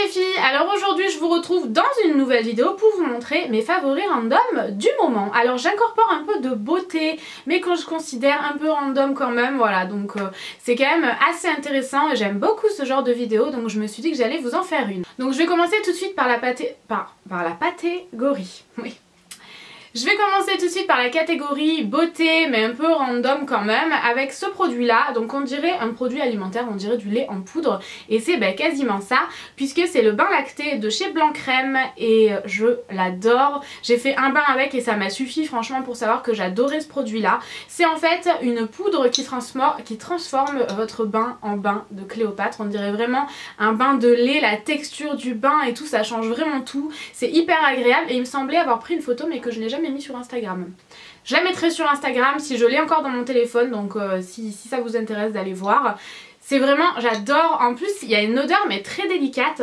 les filles, alors aujourd'hui je vous retrouve dans une nouvelle vidéo pour vous montrer mes favoris random du moment. Alors j'incorpore un peu de beauté mais que je considère un peu random quand même, voilà, donc c'est quand même assez intéressant et j'aime beaucoup ce genre de vidéo, donc je me suis dit que j'allais vous en faire une. Donc je vais commencer tout de suite par la catégorie, oui. Je vais commencer tout de suite par la catégorie beauté mais un peu random quand même avec ce produit là. Donc on dirait un produit alimentaire, on dirait du lait en poudre et c'est quasiment ça puisque c'est le bain lacté de chez Blanc Crème et je l'adore. J'ai fait un bain avec et ça m'a suffi franchement pour savoir que j'adorais ce produit là. C'est en fait une poudre qui transforme votre bain en bain de Cléopâtre. On dirait vraiment un bain de lait, la texture du bain et tout, ça change vraiment tout. C'est hyper agréable et il me semblait avoir pris une photo mais que je n'ai jamais mis sur Instagram. Je la mettrai sur Instagram si je l'ai encore dans mon téléphone, donc si ça vous intéresse d'aller voir. C'est vraiment, j'adore. En plus il y a une odeur mais très délicate.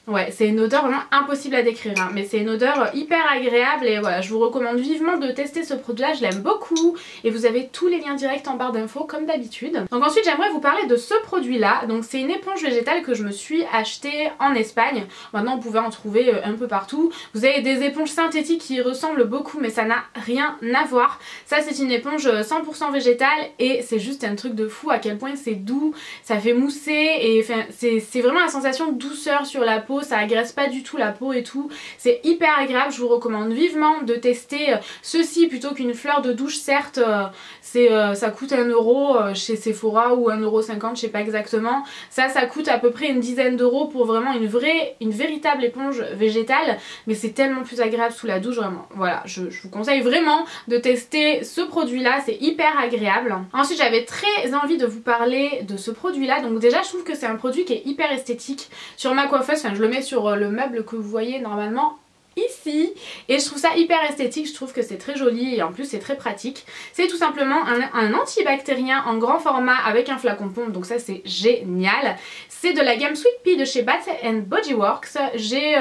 Ouais, c'est une odeur vraiment impossible à décrire hein, mais c'est une odeur hyper agréable et voilà, je vous recommande vivement de tester ce produit là, je l'aime beaucoup et vous avez tous les liens directs en barre d'infos comme d'habitude. Donc ensuite j'aimerais vous parler de ce produit là, donc c'est une éponge végétale que je me suis achetée en Espagne. Maintenant vous pouvez en trouver un peu partout. Vous avez des éponges synthétiques qui ressemblent beaucoup mais ça n'a rien à voir. Ça c'est une éponge 100% végétale et c'est juste un truc de fou à quel point c'est doux, ça fait mousser et c'est vraiment la sensation de douceur sur la peau. Ça agresse pas du tout la peau et tout, c'est hyper agréable, je vous recommande vivement de tester ceci plutôt qu'une fleur de douche. Certes ça coûte 1 € chez Sephora ou 1,50 €, je sais pas exactement. Ça coûte à peu près une dizaine d'euros pour vraiment une véritable éponge végétale, mais c'est tellement plus agréable sous la douche vraiment. Voilà, je vous conseille vraiment de tester ce produit là, c'est hyper agréable. Ensuite j'avais très envie de vous parler de ce produit là, donc déjà je trouve que c'est un produit qui est hyper esthétique. Sur ma coiffeuse, enfin, je le mets sur le meuble que vous voyez normalement ici et je trouve ça hyper esthétique, je trouve que c'est très joli et en plus c'est très pratique. C'est tout simplement un antibactérien en grand format avec un flacon pompe, donc ça c'est génial. C'est de la gamme Sweet Pea de chez Bath & Body Works. J'ai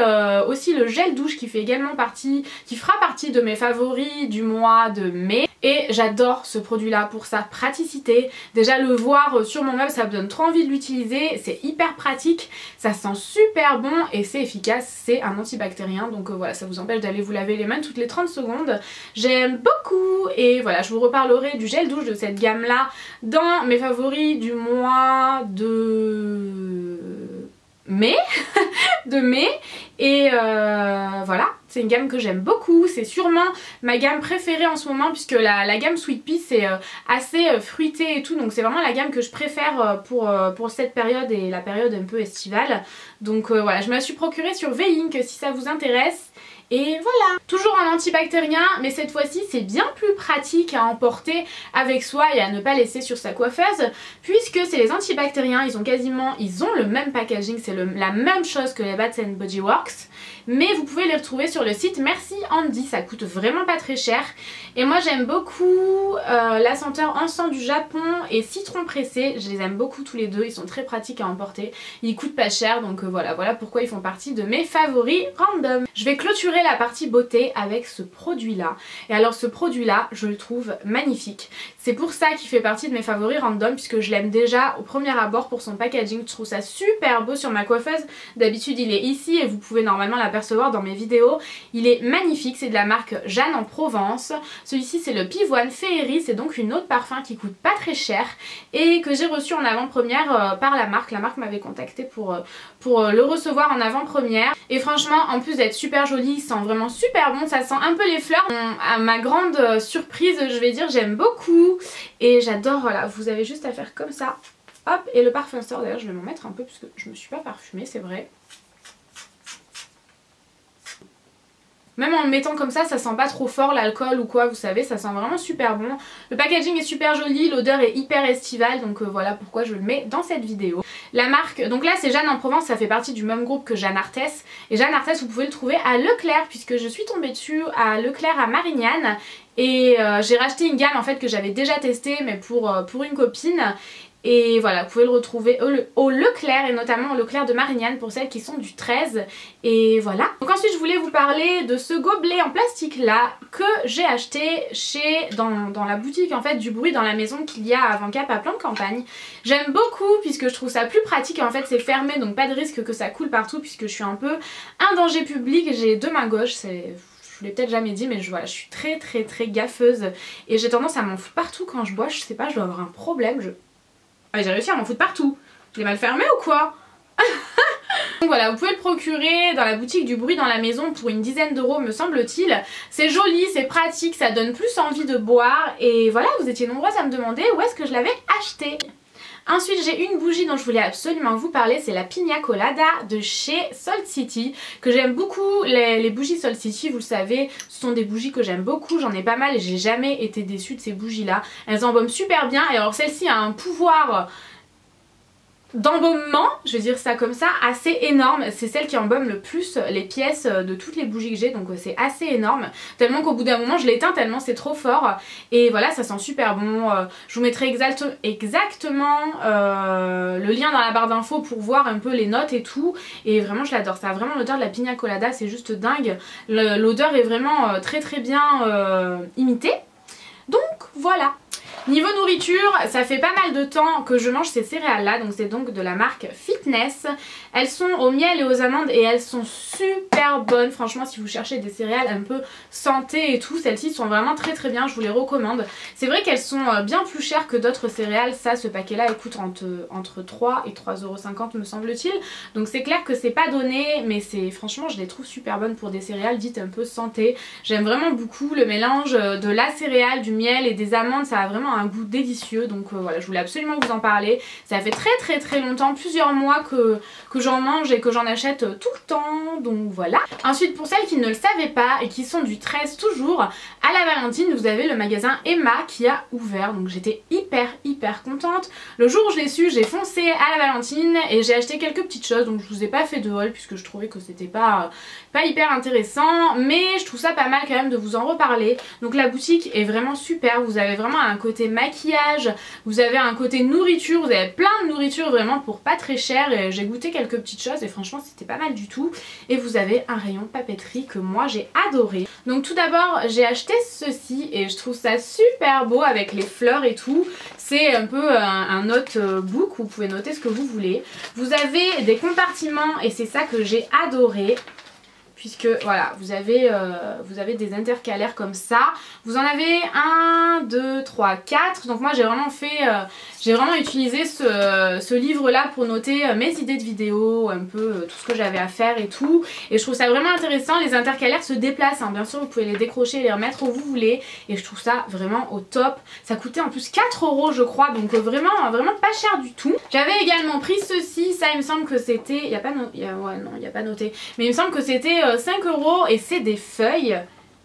aussi le gel douche qui fait également partie, qui fera partie de mes favoris du mois de mai. Et j'adore ce produit là pour sa praticité. Déjà le voir sur mon meuble ça me donne trop envie de l'utiliser. C'est hyper pratique, ça sent super bon et c'est efficace. C'est un antibactérien donc voilà, ça vous empêche d'aller vous laver les mains toutes les 30 secondes. J'aime beaucoup et voilà, je vous reparlerai du gel douche de cette gamme là dans mes favoris du mois de mai. Et voilà, c'est une gamme que j'aime beaucoup, c'est sûrement ma gamme préférée en ce moment puisque la gamme Sweet Pea c'est assez fruité et tout, donc c'est vraiment la gamme que je préfère pour cette période et la période un peu estivale. Donc voilà, je me la suis procurée sur Veink si ça vous intéresse. Et voilà, toujours un antibactérien mais cette fois-ci c'est bien plus pratique à emporter avec soi et à ne pas laisser sur sa coiffeuse puisque c'est les antibactériens, ils ont le même packaging, c'est la même chose que les Bath & Body Works mais vous pouvez les retrouver sur le site Merci Handy, ça coûte vraiment pas très cher et moi j'aime beaucoup la senteur encens du Japon et citron pressé, je les aime beaucoup tous les deux, ils sont très pratiques à emporter, ils coûtent pas cher donc voilà pourquoi ils font partie de mes favoris random. Je vais clôturer la partie beauté avec ce produit là et alors ce produit là je le trouve magnifique, c'est pour ça qu'il fait partie de mes favoris random puisque je l'aime déjà au premier abord pour son packaging, je trouve ça super beau sur ma coiffeuse. D'habitude il est ici et vous pouvez normalement l'apercevoir dans mes vidéos, il est magnifique, c'est de la marque Jeanne en Provence. Celui-ci c'est le Pivoine Féerie, c'est donc une eau de parfum qui coûte pas très cher et que j'ai reçu en avant-première par la marque m'avait contacté pour le recevoir en avant-première et franchement en plus d'être super joli, il sent vraiment super bon, ça sent un peu les fleurs. À ma grande surprise je vais dire, j'aime beaucoup et j'adore. Voilà, vous avez juste à faire comme ça, hop, et le parfum sort. D'ailleurs je vais m'en mettre un peu puisque je me suis pas parfumée, c'est vrai. Même en le mettant comme ça sent pas trop fort l'alcool ou quoi, vous savez, ça sent vraiment super bon. Le packaging est super joli, l'odeur est hyper estivale, donc voilà pourquoi je le mets dans cette vidéo. La marque, donc là c'est Jeanne en Provence, ça fait partie du même groupe que Jeanne Arthès. Et Jeanne Arthès vous pouvez le trouver à Leclerc puisque je suis tombée dessus à Leclerc à Marignane. Et j'ai racheté une gamme en fait que j'avais déjà testée mais pour une copine. Et voilà, vous pouvez le retrouver au Leclerc et notamment au Leclerc de Marignane pour celles qui sont du 13. Et voilà. Donc ensuite je voulais vous parler de ce gobelet en plastique là que j'ai acheté dans la boutique en fait du bruit dans la maison qu'il y a à Vancap à Plan de Campagne. J'aime beaucoup puisque je trouve ça plus pratique et en fait c'est fermé donc pas de risque que ça coule partout puisque je suis un peu un danger public. J'ai deux mains gauches, je vous l'ai peut-être jamais dit mais voilà, je suis très gaffeuse et j'ai tendance à m'en foutre partout quand je bois. Je sais pas, je dois avoir un problème. Ah, j'ai réussi à m'en foutre partout. Je l'ai mal fermé ou quoi? Donc voilà, vous pouvez le procurer dans la boutique du bruit dans la maison pour une dizaine d'euros me semble-t-il. C'est joli, c'est pratique, ça donne plus envie de boire. Et voilà, vous étiez nombreuses à me demander où est-ce que je l'avais acheté. Ensuite j'ai une bougie dont je voulais absolument vous parler, c'est la Pina Colada de chez Salt City, que j'aime beaucoup. Les bougies Salt City, vous le savez, ce sont des bougies que j'aime beaucoup, j'en ai pas mal et j'ai jamais été déçue de ces bougies là. Elles embaument super bien et alors celle-ci a un pouvoir d'embaumement, je vais dire ça comme ça, assez énorme. C'est celle qui embaume le plus les pièces de toutes les bougies que j'ai, donc c'est assez énorme, tellement qu'au bout d'un moment je l'éteins tellement c'est trop fort. Et voilà, ça sent super bon. Je vous mettrai exactement le lien dans la barre d'infos pour voir un peu les notes et tout. Et vraiment je l'adore, ça a vraiment l'odeur de la Pina Colada, c'est juste dingue. L'odeur est vraiment très bien imitée. Donc voilà. Niveau nourriture, ça fait pas mal de temps que je mange ces céréales là, donc c'est donc de la marque Fitness. Elles sont au miel et aux amandes et elles sont super bonnes. Franchement si vous cherchez des céréales un peu santé et tout, celles-ci sont vraiment très bien, je vous les recommande. C'est vrai qu'elles sont bien plus chères que d'autres céréales, ça ce paquet là coûte entre 3 et 3,50 € me semble-t-il. Donc c'est clair que c'est pas donné, mais franchement je les trouve super bonnes pour des céréales dites un peu santé. J'aime vraiment beaucoup le mélange de la céréale, du miel et des amandes, ça a vraiment un goût délicieux. Donc voilà, je voulais absolument vous en parler. Ça fait très longtemps, plusieurs mois que j'en mange et que j'en achète tout le temps, donc voilà. Ensuite pour celles qui ne le savaient pas et qui sont du 13 toujours, à la Valentine vous avez le magasin Emma qui a ouvert, donc j'étais hyper contente. Le jour où je l'ai su, j'ai foncé à la Valentine et j'ai acheté quelques petites choses, donc je vous ai pas fait de haul puisque je trouvais que c'était pas hyper intéressant, mais je trouve ça pas mal quand même de vous en reparler. Donc la boutique est vraiment super, vous avez vraiment un côté maquillage, vous avez un côté nourriture, vous avez plein de nourriture vraiment pour pas très cher et j'ai goûté quelques petites choses et franchement c'était pas mal du tout. Et vous avez un rayon papeterie que moi j'ai adoré. Donc tout d'abord j'ai acheté ceci et je trouve ça super beau avec les fleurs et tout. C'est un peu un notebook où vous pouvez noter ce que vous voulez. Vous avez des compartiments et c'est ça que j'ai adoré. Puisque voilà, vous avez des intercalaires comme ça. Vous en avez 1, 2, 3, 4. Donc moi j'ai vraiment utilisé ce livre là pour noter mes idées de vidéos, un peu tout ce que j'avais à faire et tout. Et je trouve ça vraiment intéressant. Les intercalaires se déplacent, hein. Bien sûr vous pouvez les décrocher et les remettre où vous voulez. Et je trouve ça vraiment au top. Ça coûtait en plus 4 € je crois, donc vraiment pas cher du tout. J'avais également pris ceci, ça il me semble que c'était, il n'y a pas noté, mais il me semble que c'était 5 € et c'est des feuilles.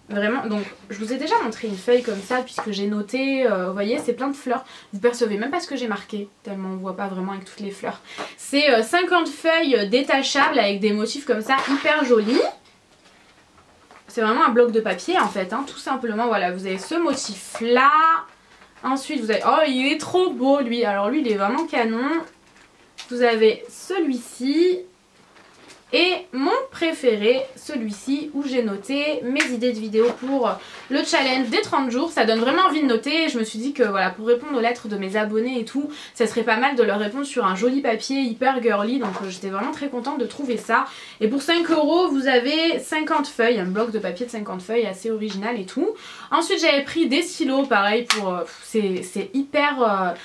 Vraiment, donc je vous ai déjà montré une feuille comme ça puisque j'ai noté, vous voyez c'est plein de fleurs, vous percevez même pas ce que j'ai marqué tellement on voit pas vraiment avec toutes les fleurs. C'est 50 feuilles détachables avec des motifs comme ça hyper jolis. C'est vraiment un bloc de papier en fait, hein, tout simplement. Voilà, vous avez ce motif là. Ensuite vous avez, oh il est trop beau lui, alors lui il est vraiment canon. Vous avez celui-ci. Et mon préféré, celui-ci où j'ai noté mes idées de vidéos pour le challenge des 30 jours. Ça donne vraiment envie de noter. Je me suis dit que voilà, pour répondre aux lettres de mes abonnés et tout, ça serait pas mal de leur répondre sur un joli papier hyper girly. Donc j'étais vraiment très contente de trouver ça. Et pour 5 € vous avez 50 feuilles, un bloc de papier de 50 feuilles assez original et tout. Ensuite j'avais pris des stylos, pareil pour... c'est hyper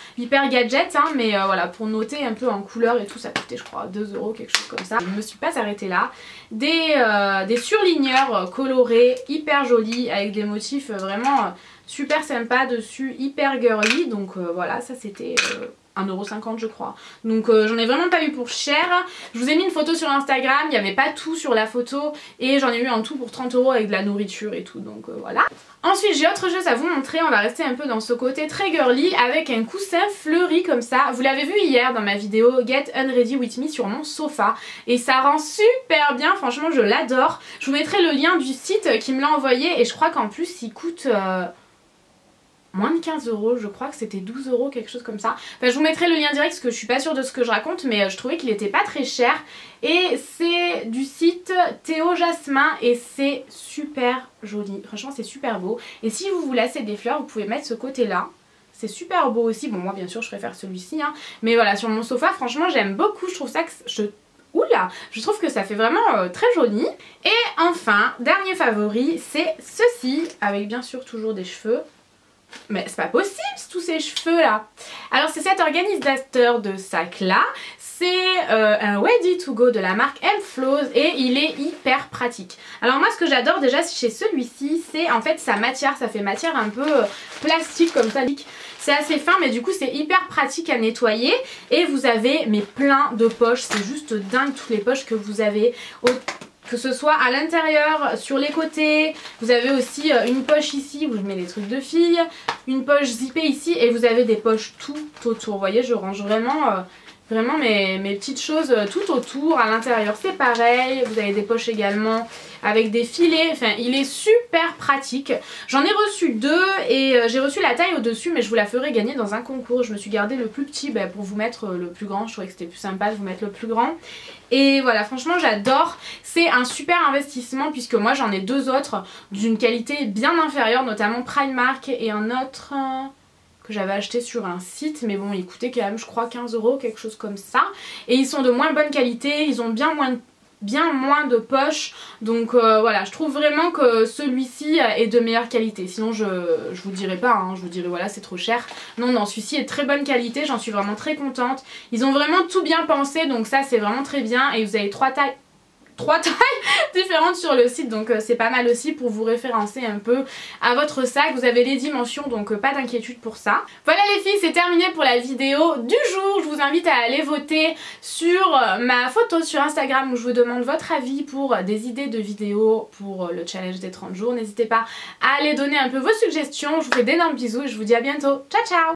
gadget hein, mais voilà, pour noter un peu en couleur et tout, ça coûtait je crois 2 €, quelque chose comme ça. Je me suis pas arrêtée là. Des surligneurs colorés hyper jolis avec des motifs vraiment super sympas dessus, hyper girly. Donc voilà, ça c'était 1,50 € je crois. Donc j'en ai vraiment pas eu pour cher. Je vous ai mis une photo sur Instagram, il n'y avait pas tout sur la photo et j'en ai eu en tout pour 30 € avec de la nourriture et tout, donc voilà. Ensuite j'ai autre chose à vous montrer, on va rester un peu dans ce côté très girly avec un coussin fleuri comme ça. Vous l'avez vu hier dans ma vidéo Get Unready With Me sur mon sofa et ça rend super bien, franchement je l'adore. Je vous mettrai le lien du site qui me l'a envoyé et je crois qu'en plus il coûte... moins de 15 €, je crois que c'était 12 €, quelque chose comme ça. Enfin je vous mettrai le lien direct parce que je suis pas sûre de ce que je raconte, mais je trouvais qu'il était pas très cher. Et c'est du site Théo Jasmin et c'est super joli, franchement c'est super beau. Et si vous lacez des fleurs, vous pouvez mettre ce côté là. C'est super beau aussi, bon moi bien sûr je préfère celui-ci hein. Mais voilà, sur mon sofa franchement j'aime beaucoup, je trouve ça que Oula, je trouve que ça fait vraiment très joli. Et enfin, dernier favori, c'est ceci, avec bien sûr toujours des cheveux. Mais c'est pas possible tous ces cheveux là. Alors c'est cet organisateur de sac là. C'est un Ready to Go de la marque M-Flows et il est hyper pratique. Alors moi ce que j'adore déjà chez celui-ci, c'est en fait sa matière, ça fait matière un peu plastique comme ça. C'est assez fin mais du coup c'est hyper pratique à nettoyer et vous avez mais plein de poches, c'est juste dingue toutes les poches que vous avez. Que ce soit à l'intérieur, sur les côtés, vous avez aussi une poche ici où je mets les trucs de filles, une poche zippée ici et vous avez des poches tout autour. Vous voyez, je range vraiment mes petites choses tout autour. À l'intérieur c'est pareil, vous avez des poches également avec des filets, enfin il est super pratique. J'en ai reçu deux et j'ai reçu la taille au dessus mais je vous la ferai gagner dans un concours. Je me suis gardé le plus petit pour vous mettre le plus grand, je trouvais que c'était plus sympa de vous mettre le plus grand. Et voilà, franchement j'adore, c'est un super investissement puisque moi j'en ai deux autres d'une qualité bien inférieure, notamment Primark et un autre que j'avais acheté sur un site, mais bon il coûtait quand même je crois 15 €, quelque chose comme ça. Et ils sont de moins bonne qualité, ils ont bien moins de poches, donc voilà, je trouve vraiment que celui-ci est de meilleure qualité. Sinon je vous dirais pas, hein, je vous dirais voilà c'est trop cher. Non, celui-ci est de très bonne qualité, j'en suis vraiment très contente. Ils ont vraiment tout bien pensé, donc ça c'est vraiment très bien. Et vous avez trois tailles différentes sur le site, donc c'est pas mal aussi pour vous référencer un peu à votre sac. Vous avez les dimensions, donc pas d'inquiétude pour ça. Voilà les filles, c'est terminé pour la vidéo du jour. Je vous invite à aller voter sur ma photo sur Instagram où je vous demande votre avis pour des idées de vidéos pour le challenge des 30 jours. N'hésitez pas à aller donner un peu vos suggestions. Je vous fais d'énormes bisous et je vous dis à bientôt. Ciao ciao.